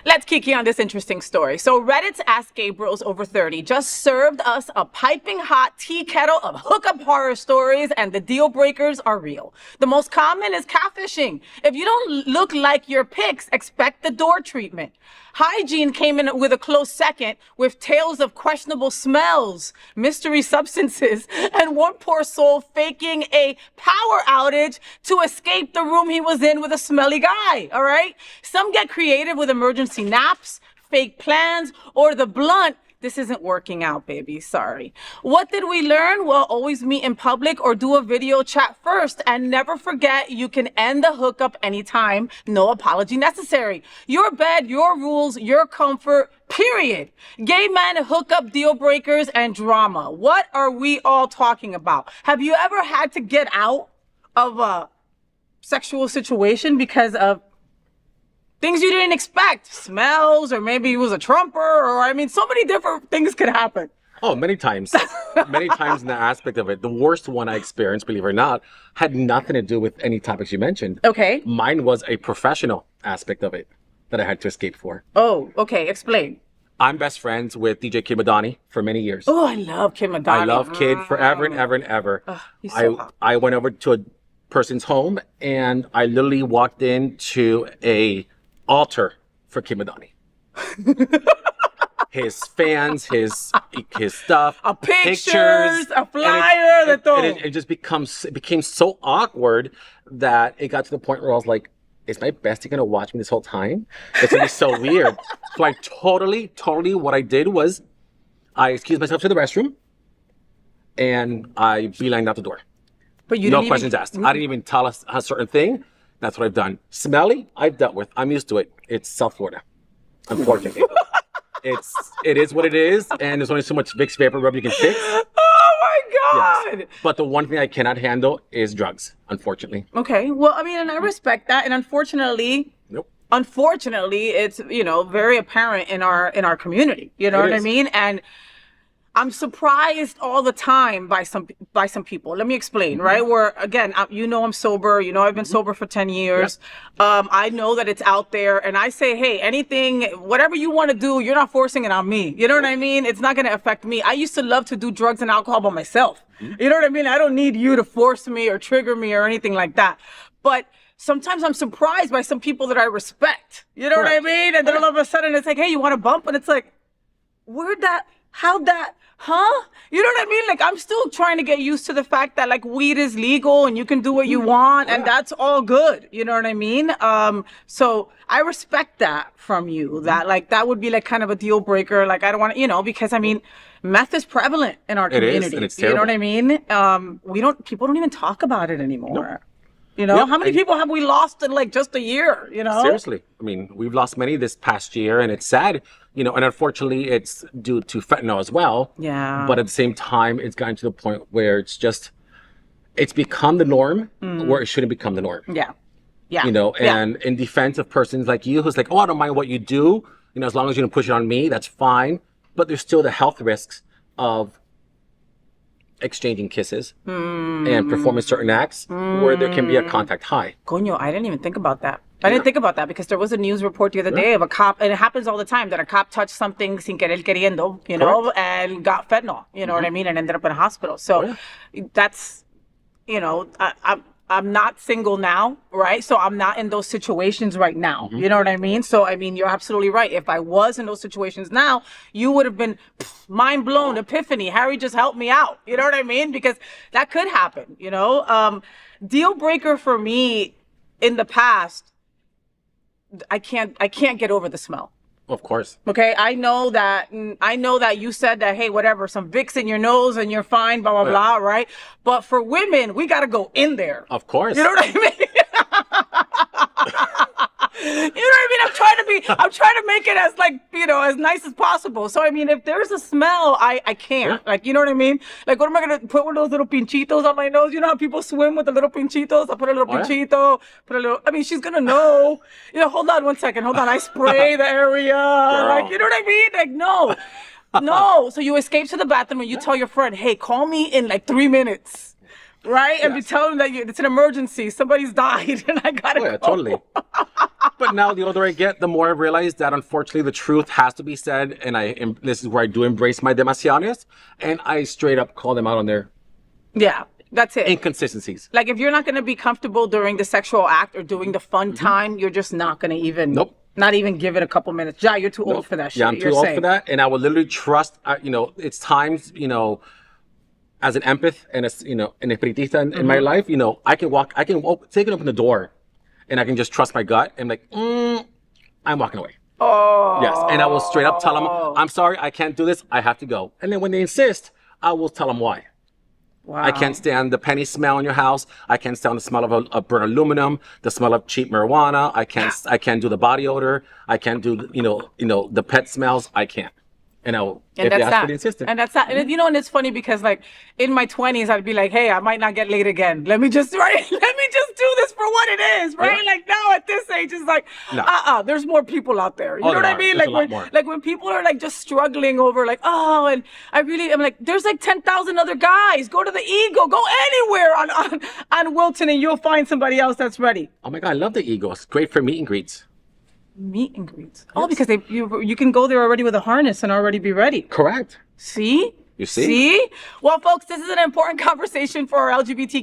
Let's kiki on this interesting story. So Reddit's Ask Gabriel's over 30 just served us a piping hot tea kettle of hookup horror stories, and the deal breakers are real. The most common is catfishing. If you don't look like your pics, expect the door treatment. Hygiene came in with a close second with tales of questionable smells, mystery substances, and one poor soul faking a power outage to escape the room he was in with a smelly guy, all right? Some get creative with emergency naps, fake plans, or the blunt, this isn't working out, baby, sorry. What did we learn? Well, always meet in public or do a video chat first, and never forget you can end the hookup anytime, no apology necessary. Your bed, your rules, your comfort, period. Gay men, hookup deal breakers, and drama. What are we all talking about? Have you ever had to get out of a sexual situation because of things you didn't expect, smells, or maybe he was a trumper, or I mean, so many different things could happen. Oh, many times. Many times in the aspect of it. The worst one I experienced, believe it or not, had nothing to do with any topics you mentioned. Okay. Mine was a professional aspect of it that I had to escape for. Oh, okay. Explain. I'm best friends with DJ Kid Madani for many years. Oh, I love Kid Madani. I love Kid forever and ever and ever. He's so hot. I went over to a person's home and I literally walked into a altar for Kid Madani. His fans, his stuff, pictures, a flyer, it just became so awkward that it got to the point where I was like, is my bestie gonna watch me this whole time? It's gonna be so weird. So I totally what I did was I excused myself to the restroom and I beelined out the door. But you no didn't questions asked. I didn't even tell us a certain thing. That's what I've done. Smelly, I've dealt with. I'm used to it. It's South Florida, unfortunately. It is what it is, and there's only so much Vicks Vapor Rub you can fix. Oh my God! Yes. But the one thing I cannot handle is drugs, unfortunately. Okay, well, I mean, and I respect that, and unfortunately, it's very apparent in our community. You know what I mean? And I'm surprised all the time by some people. Let me explain, right? Where, again, I'm sober. I've been sober for 10 years. Yep. I know that it's out there. And I say, hey, anything, whatever you want to do, you're not forcing it on me. You know what I mean? It's not going to affect me. I used to love to do drugs and alcohol by myself. You know what I mean? I don't need you to force me or trigger me or anything like that. But sometimes I'm surprised by some people that I respect. You know what I mean? And then all of a sudden it's like, hey, you want to bump? And it's like, how'd that, huh? You know what I mean? Like, I'm still trying to get used to the fact that, like, weed is legal and you can do what you want and that's all good. You know what I mean? So I respect that from you, that, like, that would be, like, kind of a deal breaker. Like, I don't want to, because, I mean, meth is prevalent in our community. It is, and it's terrible. You know what I mean? People don't even talk about it anymore. Nope. How many people have we lost in like just a year, Seriously. I mean, we've lost many this past year and it's sad, and unfortunately it's due to fentanyl as well. Yeah. But at the same time, it's gotten to the point where it's become the norm where it shouldn't become the norm. Yeah. Yeah. And in defense of persons like you who's like, oh, I don't mind what you do, as long as you don't push it on me, that's fine. But there's still the health risks of exchanging kisses and performing certain acts where there can be a contact high. Coño, I didn't even think about that. I didn't think about that because there was a news report the other day of a cop, and it happens all the time, that a cop touched something sin querer queriendo, and got fentanyl, you know what I mean, and ended up in a hospital. So that's, I'm not single now, right? So I'm not in those situations right now. You know what I mean? So, I mean, you're absolutely right. If I was in those situations now, you would have been mind blown, epiphany. Harry just helped me out. You know what I mean? Because that could happen, Deal breaker for me in the past, I can't get over the smell. Of course. Okay, I know that you said that, hey, whatever, some Vicks in your nose and you're fine, blah, blah, blah, right? But for women, we got to go in there. Of course. You know what I mean? You know what I mean? I'm trying to make it as as nice as possible. So, I mean, if there's a smell, I can't. Like, you know what I mean? Like, what am I going to put one of those little pinchitos on my nose? You know how people swim with the little pinchitos? I put a little pinchito, I mean, she's going to know. Hold on one second. Hold on. I spray the area. Like, you know what I mean? Like, no. No. So you escape to the bathroom and you tell your friend, hey, call me in like 3 minutes. right? And be Yes. telling them that it's an emergency. Somebody's died and I gotta Oh, yeah, go. totally. But now the older I get, the more I realize that unfortunately the truth has to be said. And this is where I do embrace my demasiados. And I straight up call them out on their Yeah, that's it. inconsistencies. Like if you're not gonna be comfortable during the sexual act or doing the fun time, you're just not gonna even. Nope. Not even give it a couple minutes. Ja, you're too old for that shit. Yeah, I'm too old for that. And I will literally trust, it's times, as an empath and as, an espiritista in my life, I can take it open the door and I can just trust my gut and like, I'm walking away. Oh. Yes. And I will straight up tell them, I'm sorry, I can't do this. I have to go. And then when they insist, I will tell them why. Wow. I can't stand the penny smell in your house. I can't stand the smell of burnt aluminum, the smell of cheap marijuana. I can't do the body odor. I can't do, the pet smells. I can't. And if they ask for the insistent. And that's that. And and it's funny because like in my 20s, I'd be like, hey, I might not get laid again. Let me just do this for what it is, right? Yeah. Like now at this age, it's like, there's more people out there. You know what I mean? Like when people are like just struggling over like, and I'm like, there's like 10,000 other guys. Go to the Eagle, go anywhere on Wilton and you'll find somebody else that's ready. Oh my God, I love the Eagle. It's great for meet and greets. Meet and greets. Oh, because you can go there already with a harness and already be ready. Correct. See? You see? Well, folks, this is an important conversation for our LGBT